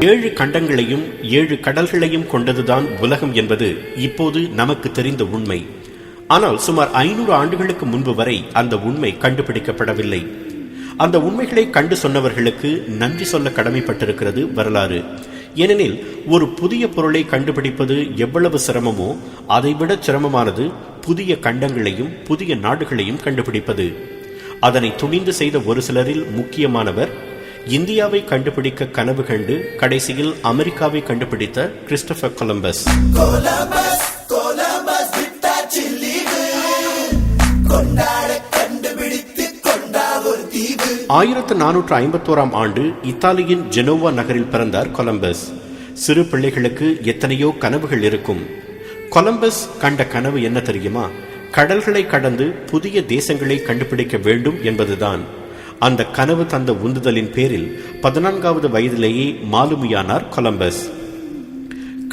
7 கண்டங்களையும் 7 கடல்களையும் கொண்டதுதான் உலகம் என்பது இப்போது நமக்கு தெரிந்த உண்மை. ஆனால் சுமார் 500 ஆண்டுகளுக்கு முன்பு வரை அந்த உண்மை கண்டுபிடிக்கப்படவில்லை. அந்த உண்மைகளை கண்டு சொன்னவர்களுக்கு நன்றி சொல்ல கடமைப்பட்டிருக்கிறது வரலாறு. ஏனெனில் ஒரு புதிய பொருளை கண்டுபிடிப்பது எவ்வளவு சிரமமோ அதைவிட சிரமமானது புதிய கண்டங்களையும் புதிய நாடுகளையும் கண்டுபிடிப்பது. அதனை துணிந்து செய்த ஒரு சிலரில் முக்கியமானவர் இந்தியாவை கண்டுபிடிக்க கனவு கண்டு கடைசியில் அமெரிக்காவை கண்டுபிடித்த கிறிஸ்டோபர் கொலம்பஸ். 1451 ஆண்டு இத்தாலியின் ஜெனோவா நகரில் பிறந்தார் கொலம்பஸ். சிறு பிள்ளைகளுக்கு எத்தனையோ கனவுகள் இருக்கும். கொலம்பஸ் கண்ட கனவு என்ன தெரியுமா? கடல்களை கடந்து புதிய தேசங்களை கண்டுபிடிக்க வேண்டும் என்பதுதான். அந்த கனவு தந்த உந்துதலின் பேரில் 14வது வயதிலேயே மாலுமியானார் கொலம்பஸ்.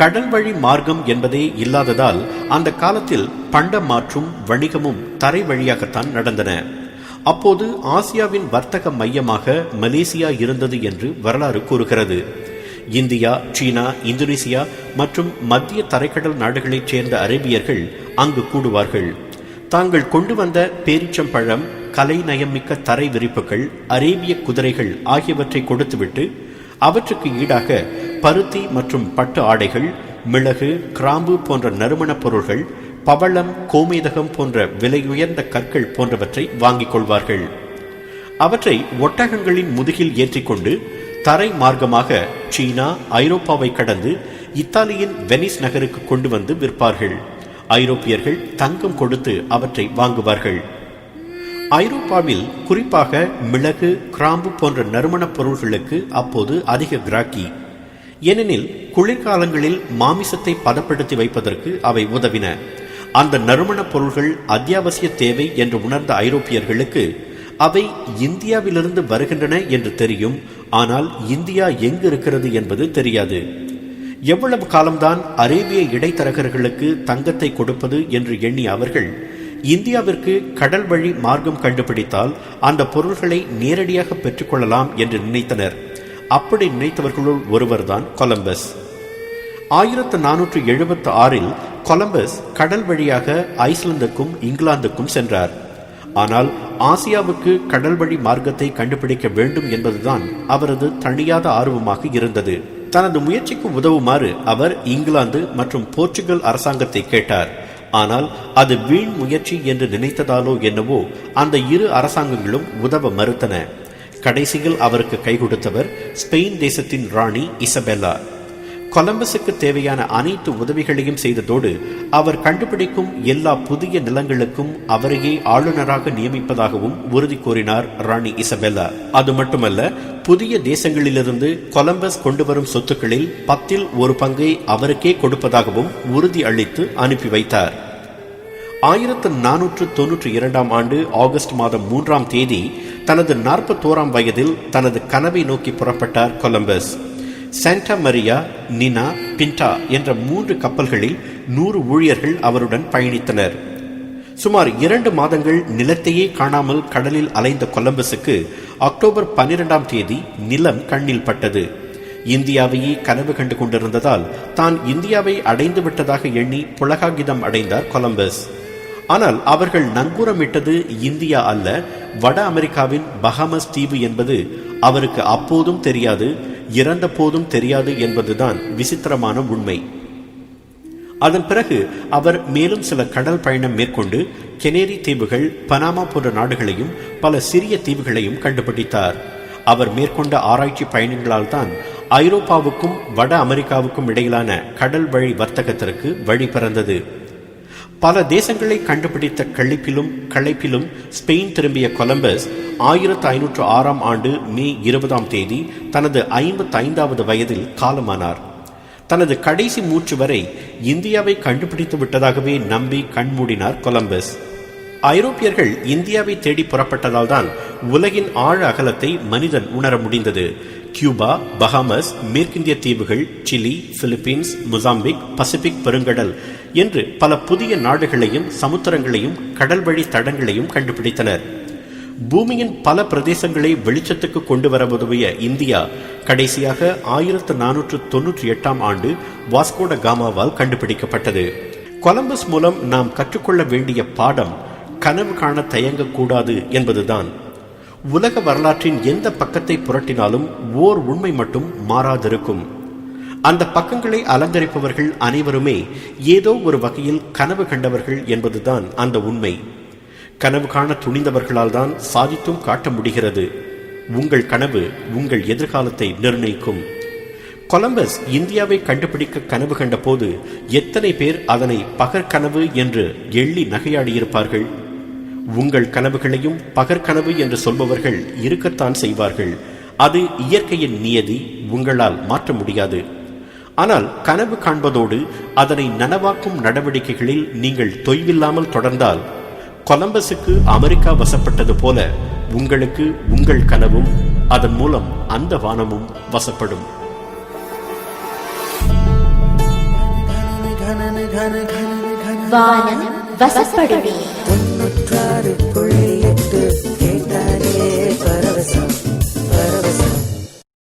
கடல் வழி மார்க்கம் என்பதே இல்லாததால் அந்த காலத்தில் பண்ட மாற்றும் வணிகமும் தரை வழியாகத்தான் நடந்தன. அப்போது ஆசியாவின் வர்த்தக மையமாக மலேசியா இருந்தது என்று வரலாறு கூறுகிறது. இந்தியா, சீனா, இந்தோனேசியா மற்றும் மத்திய தரைக்கடல் நாடுகளைச் சேர்ந்த அரேபியர்கள் அங்கு கூடுவார்கள். தாங்கள் கொண்டு வந்த பேரிச்சம்பழம், கலை நயமிக்க தரை விரிப்புகள், அரேபிய குதிரைகள் ஆகியவற்றை கொடுத்துவிட்டு அவற்றுக்கு ஈடாக பருத்தி மற்றும் பட்டு ஆடைகள், மிளகு, கிராம்பு போன்ற நறுமணப் பொருள்கள், பவளம், கோமேதகம் போன்ற விலையுயர்ந்த கற்கள் போன்றவற்றை வாங்கிக் கொள்வார்கள். அவற்றை ஒட்டகங்களின் முதுகில் ஏற்றிக்கொண்டு தரை மார்க்கமாக சீனா, ஐரோப்பாவை கடந்து இத்தாலியின் வெனிஸ் நகருக்கு கொண்டு வந்து விற்பார்கள். ஐரோப்பியர்கள் தங்கம் கொடுத்து அவற்றை வாங்குவார்கள். ஐரோப்பாவில் குறிப்பாக மிளகு, கிராம்பு போன்ற நறுமணப் பொருள்களுக்கு அப்போது அதிக கிராக்கி. ஏனெனில் குளிர்காலங்களில் மாமிசத்தை பதப்படுத்தி வைப்பதற்கு அவை உதவின. அந்த நறுமணப் பொருள்கள் அத்தியாவசிய தேவை என்று உணர்ந்த ஐரோப்பியர்களுக்கு அவை இந்தியாவிலிருந்து வருகின்றன என்று தெரியும். ஆனால் இந்தியா எங்கு இருக்கிறது என்பது தெரியாது. எவ்வளவு காலம்தான் அரேபிய இடைத்தரகர்களுக்கு தங்கத்தை கொடுப்பது என்று எண்ணிய அவர்கள் இந்தியாவிற்கு கடல் வழி மார்க்கம் கண்டுபிடித்தால் அந்த பொருள்களை நேரடியாக பெற்றுக்கொள்ளலாம் என்று நினைத்தனர். அப்படி நினைத்தவர்களுள் ஒருவர்தான் கொலம்பஸ். 1476 கொலம்பஸ் கடல் வழியாக ஐஸ்லாந்துக்கும் இங்கிலாந்துக்கும் சென்றார். ஆனால் ஆசியாவுக்கு கடல் வழி மார்க்கத்தை கண்டுபிடிக்க வேண்டும் என்பதுதான் அவரது தணியாத ஆர்வமாக இருந்தது. தனது முயற்சிக்கு உதவுமாறு அவர் இங்கிலாந்து மற்றும் போர்ச்சுகல் அரசாங்கத்தை கேட்டார். ஆனால் அது வீண் முயற்சி என்று நினைத்ததாலோ என்னவோ அந்த இரு அரசாங்கங்களும் உதவ மறுத்தன. கடைசியில் அவருக்கு கை கொடுத்தவர் ஸ்பெயின் தேசத்தின் ராணி இசபெல்லா. கொலம்பஸுக்கு தேவையான அனைத்து உதவிகளையும் செய்ததோடு அவர் கண்டுபிடிக்கும் எல்லா புதிய நிலங்களுக்கும் அவரையே ஆளுநராக நியமிப்பதாகவும் உறுதி கூறினார் ராணி இசபெல்லா. அது மட்டுமல்ல, புதிய தேசங்களிலிருந்து கொலம்பஸ் கொண்டு வரும் சொத்துக்களில் 10ல் 1 பங்கை அவருக்கே கொடுப்பதாகவும் உறுதி அளித்து அனுப்பி வைத்தார். 1492 ஆண்டு ஆகஸ்ட் மாதம் 3ஆம் தேதி தனது 41ஆம் வயதில் தனது கனவை நோக்கி புறப்பட்டார் Columbus. Santa Maria, Nina, Pinta என்ற 3 கப்பல்களில் 100 ஊழியர்கள் அவருடன் பயணித்தனர். சுமார் 2 மாதங்கள் நிலத்தையே காணாமல் கடலில் அலைந்த கொலம்பஸுக்கு அக்டோபர் 12ஆம் தேதி நிலம் கண்ணில் பட்டது. இந்தியாவையே கனவு கண்டு கொண்டிருந்ததால் தான் இந்தியாவை அடைந்து விட்டதாக எண்ணி புலகாகிதம் அடைந்தார் கொலம்பஸ். ஆனால் அவர்கள் நங்கூரமிட்டது இந்தியா அல்ல, வட அமெரிக்காவின் பஹாமஸ் தீவு என்பது அவருக்கு அப்போதும் தெரியாது, இறந்த போதும் தெரியாது என்பதுதான் விசித்திரமான உண்மை. அதன் பிறகு அவர் மேலும் சில கடல் பயணம் மேற்கொண்டு கெனேரி தீவுகள், பனாமா போன்ற நாடுகளையும் பல சிறிய தீவுகளையும் கண்டுபிடித்தார். அவர் மேற்கொண்ட ஆராய்ச்சி பயணங்களால் தான் ஐரோப்பாவுக்கும் வட அமெரிக்காவுக்கும் இடையிலான கடல் வழி வர்த்தகத்திற்கு வழி பிறந்தது. பல தேசங்களை கண்டுபிடித்த களைப்பிலும் ஸ்பெயின் திரும்பிய கொலம்பஸ் 1506ஆம் ஆண்டு மே 20ஆம் தேதி தனது 55வது வயதில் காலமானார். தனது கடைசி மூச்சு வரை இந்தியாவை கண்டுபிடித்து விட்டதாகவே நம்பி கண்மூடினார் கொலம்பஸ். ஐரோப்பியர்கள் இந்தியாவை தேடி புறப்பட்டதால் தான் உலகின் ஆழ அகலத்தை மனிதன் உணர முடிந்தது. கியூபா, பஹாமஸ், மேற்கிந்திய தீவுகள், சிலி, பிலிப்பீன்ஸ், மொசாம்பிக், பசிபிக் பெருங்கடல் என்று பல புதிய நாடுகளையும் சமுத்திரங்களையும் கடல் வழி தடங்களையும் கண்டுபிடித்தனர். பூமியின் பல பிரதேசங்களை வெளிச்சத்துக்கு கொண்டு வர உதவிய இந்தியா கடைசியாக 1498 ஆண்டு வாஸ்கோட காமாவால் கண்டுபிடிக்கப்பட்டது. கொலம்பஸ் மூலம் நாம் கற்றுக்கொள்ள வேண்டிய பாடம் கனவு காண தயங்கக்கூடாது என்பதுதான். உலக வரலாற்றின் எந்த பக்கத்தை புரட்டினாலும் ஓர் உண்மை மட்டும் மாறாதிருக்கும். அந்த பக்கங்களை அலங்கரிப்பவர்கள் அனைவருமே ஏதோ ஒரு வகையில் கனவு கண்டவர்கள் என்பதுதான் அந்த உண்மை. கனவு காண துணிந்தவர்களால் தான் சாதித்தும் காட்ட முடிகிறது. உங்கள் கனவு உங்கள் எதிர்காலத்தை நிர்ணயிக்கும். கொலம்பஸ் இந்தியாவை கண்டுபிடிக்க கனவு கண்ட போது எத்தனை பேர் அதனை பகற்கனவு என்று எள்ளி நகையாடியிருப்பார்கள். உங்கள் கனவுகளையும் பகற்கனவு என்று சொல்பவர்கள் இருக்கத்தான் செய்வார்கள். அது இயற்கையின் நியதி, உங்களால் மாற்ற முடியாது. ஆனால் கனவு காண்பதோடு அதனை நனவாக்கும் நடவடிக்கைகளில் நீங்கள் தொய்வில்லாமல் தொடர்ந்தால் கொலம்பஸுக்கு அமெரிக்கா வசப்பட்டது போல உங்களுக்கு உங்கள் கனவும் அதன் மூலம் அந்த வானமும் வசப்படும். வானம் வசப்படுமே.